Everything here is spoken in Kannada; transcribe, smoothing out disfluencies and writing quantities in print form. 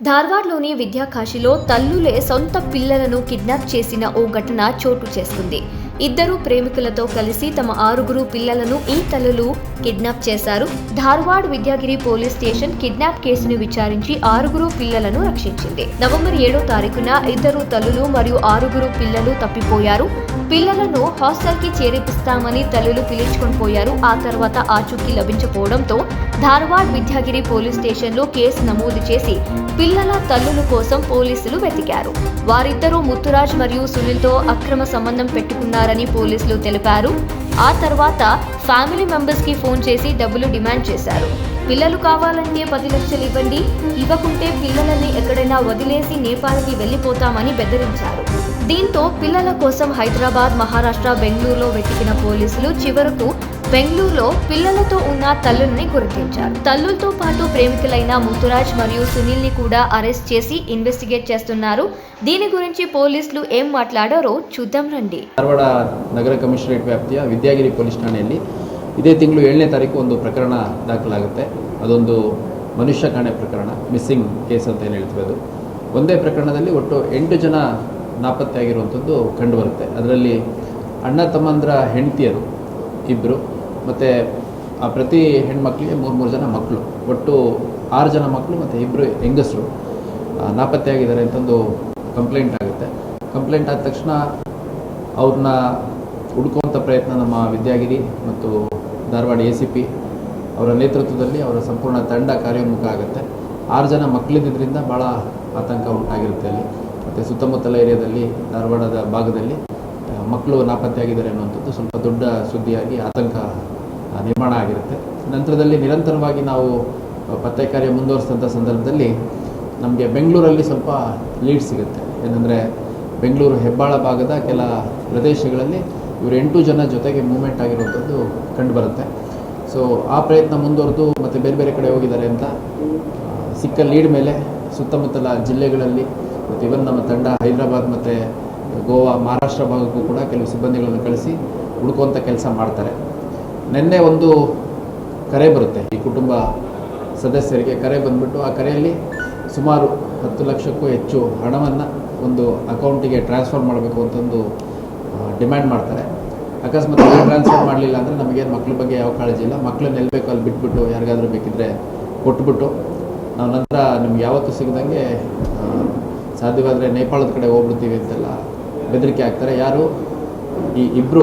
ధార్వాడ్లోని విద్యాకాశిలో తల్లులే సొంత పిల్లలను కిడ్నాప్ చేసిన ఓ ఘటన చోటు చేసుకుంది. ఇద్దరు ప్రేమికులతో కలిసి తమ 6 పిల్లలను ఈ తల్లులు కిడ్నాప్ చేశారు. Dharwad Vidyagiri police station kidnap కేసును విచారించి 6 పిల్లలను రక్షించింది. నవంబర్ 7వ తారీఖున ఇద్దరు తల్లులు మరియు 6 పిల్లలు తప్పిపోయారు. పిల్లలను హాస్టల్కి చేర్పిస్తామని తల్లులు పిలుచుకొని పోయారు. ఆ తర్వాత ఆచూకీ లభించకపోవడంతో ధార్వాడ్ విద్యాగిరి పోలీస్ స్టేషన్లో కేసు నమోదు చేసి పిల్లల తల్లుల కోసం పోలీసులు వెతికారు. వారిద్దరూ ముత్తురాజ్ మరియు సునీల్తో అక్రమ సంబంధం పెట్టుకున్నారని పోలీసులు తెలిపారు. ఆ తర్వాత ఫ్యామిలీ మెంబర్స్ కి ఫోన్ చేసి డబ్బులు డిమాండ్ చేశారు. పిల్లలు కావాలంటే 10 లక్షలు ఇవ్వండి, ఇవ్వకుంటే పిల్లలని ఎక్కడైనా వదిలేసి నేపాల్కి వెళ్లిపోతామని బెదిరించారు. దీంతో పిల్లల కోసం హైదరాబాద్, మహారాష్ట్ర, బెంగళూరులో వెతికిన పోలీసులు చివరకు బెంగళూరులో పిల్లలతో ఉన్న తల్లుల్ని గుర్తించారు. తల్లులతో పాటు ప్రేమికులైన ముత్తురాజ్ మరియు సునీల్ ని కూడా అరెస్ట్ చేసి ఇన్వెస్టిగేట్ చేస్తున్నారు. దీని గురించి పోలీసులు ఏం మాట్లాడారో చూద్దాం రండి. ಧಾರವಾಡ ನಗರ ಕಮಿಷನರೇಟ್ ವ್ಯಾಪ್ತಿಯ ವಿದ್ಯಾಗಿರಿ ಪೊಲೀಸ್ ಠಾಣೆಯಲ್ಲಿ ಇದೇ ತಿಂಗಳು 7ನೇ ತಾರೀಕು ಒಂದು ಪ್ರಕರಣ ದಾಖಲಾಗುತ್ತೆ. ಅದೊಂದು ಮನುಷ್ಯ ಕಾಣೆ ಪ್ರಕರಣ, ಮಿಸ್ಸಿಂಗ್ ಕೇಸ್ ಅಂತ ಏನು ಹೇಳ್ತೀವಿ. ಅದು ಒಂದೇ ಪ್ರಕರಣದಲ್ಲಿ ಒಟ್ಟು 8 ಜನ ನಾಪತ್ತೆ ಆಗಿರುವಂಥದ್ದು ಕಂಡುಬರುತ್ತೆ. ಅದರಲ್ಲಿ ಅಣ್ಣ ತಮ್ಮಂದ್ರ ಹೆಂಡತಿಯರು 2 ಮತ್ತು ಆ ಪ್ರತಿ ಹೆಣ್ಮಕ್ಳಿಗೆ 3 ಜನ ಮಕ್ಕಳು, ಒಟ್ಟು 6 ಜನ ಮಕ್ಕಳು ಮತ್ತು 2 ಹೆಂಗಸರು ನಾಪತ್ತೆ ಆಗಿದ್ದಾರೆ ಅಂತಂದು ಕಂಪ್ಲೇಂಟ್ ಆಗುತ್ತೆ. ಕಂಪ್ಲೇಂಟ್ ಆದ ತಕ್ಷಣ ಅವ್ರನ್ನ ಹುಡುಕುವಂಥ ಪ್ರಯತ್ನ ನಮ್ಮ ವಿದ್ಯಾಗಿರಿ ಮತ್ತು ಧಾರವಾಡ ACP ಅವರ ನೇತೃತ್ವದಲ್ಲಿ ಅವರ ಸಂಪೂರ್ಣ ತಂಡ ಕಾರ್ಯೋನ್ಮುಖ ಆಗುತ್ತೆ. 6 ಜನ ಮಕ್ಕಳಿದ್ದರಿಂದ ಭಾಳ ಆತಂಕ ಉಂಟಾಗಿರುತ್ತೆ ಅಲ್ಲಿ. ಮತ್ತು ಸುತ್ತಮುತ್ತಲ ಏರಿಯಾದಲ್ಲಿ ಧಾರವಾಡದ ಭಾಗದಲ್ಲಿ ಮಕ್ಕಳು ನಾಪತ್ತೆಯಾಗಿದ್ದಾರೆ ಅನ್ನುವಂಥದ್ದು ಸ್ವಲ್ಪ ದೊಡ್ಡ ಸುದ್ದಿಯಾಗಿ ಆತಂಕ ನಿರ್ಮಾಣ ಆಗಿರುತ್ತೆ. ನಂತರದಲ್ಲಿ ನಿರಂತರವಾಗಿ ನಾವು ಪತ್ತೆ ಕಾರ್ಯ ಮುಂದುವರಿಸಿದಂಥ ಸಂದರ್ಭದಲ್ಲಿ ನಮಗೆ ಬೆಂಗಳೂರಲ್ಲಿ ಸ್ವಲ್ಪ ಲೀಡ್ ಸಿಗುತ್ತೆ. ಏನಂದರೆ ಬೆಂಗಳೂರು ಹೆಬ್ಬಾಳ ಭಾಗದ ಕೆಲ ಪ್ರದೇಶಗಳಲ್ಲಿ ಇವರು 8 ಜನ ಜೊತೆಗೆ ಮೂವ್ಮೆಂಟ್ ಆಗಿರುವಂಥದ್ದು ಕಂಡುಬರುತ್ತೆ. ಸೊ ಆ ಪ್ರಯತ್ನ ಮುಂದುವರೆದು ಮತ್ತು ಬೇರೆ ಬೇರೆ ಕಡೆ ಹೋಗಿದ್ದಾರೆ ಅಂತ ಸಿಕ್ಕ ಲೀಡ್ ಮೇಲೆ ಸುತ್ತಮುತ್ತಲ ಜಿಲ್ಲೆಗಳಲ್ಲಿ ಮತ್ತು ಇವನ್ ನಮ್ಮ ತಂಡ ಹೈದರಾಬಾದ್ ಮತ್ತು ಗೋವಾ, ಮಹಾರಾಷ್ಟ್ರ ಭಾಗಕ್ಕೂ ಕೂಡ ಕೆಲವು ಸಿಬ್ಬಂದಿಗಳನ್ನು ಕಳಿಸಿ ಹುಡುಕುವಂಥ ಕೆಲಸ ಮಾಡ್ತಾರೆ. ನಿನ್ನೆ ಒಂದು ಕರೆ ಬರುತ್ತೆ, ಈ ಕುಟುಂಬ ಸದಸ್ಯರಿಗೆ ಕರೆ ಬಂದುಬಿಟ್ಟು ಆ ಕರೆಯಲ್ಲಿ ಸುಮಾರು 10 ಲಕ್ಷಕ್ಕೂ ಹೆಚ್ಚು ಹಣವನ್ನು ಒಂದು ಅಕೌಂಟಿಗೆ ಟ್ರಾನ್ಸ್ಫರ್ ಮಾಡಬೇಕು ಅಂತಂದು ಡಿಮ್ಯಾಂಡ್ ಮಾಡ್ತಾರೆ. ಅಕಸ್ಮಾತ್ ಟ್ರಾನ್ಸ್ಫರ್ ಮಾಡಲಿಲ್ಲ ಅಂದರೆ ನಮಗೇನು ಮಕ್ಕಳ ಬಗ್ಗೆ ಯಾವ ಕಾಳಜಿ ಇಲ್ಲ, ಮಕ್ಕಳನ್ನ ಎಲ್ಲಿ ಅಲ್ಲಿ ಬಿಟ್ಬಿಟ್ಟು ಯಾರಿಗಾದ್ರೂ ಬೇಕಿದ್ದರೆ ಕೊಟ್ಬಿಟ್ಟು ನಾವು ನಂತರ ನಿಮ್ಗೆ ಯಾವತ್ತೂ ಸಿಗದಂಗೆ ಸಾಧ್ಯವಾದರೆ ನೇಪಾಳದ ಕಡೆ ಹೋಗ್ಬಿಡ್ತೀವಿ ಅಂತೆಲ್ಲ ಬೆದರಿಕೆ ಹಾಕ್ತಾರೆ. ಯಾರು ಈ 2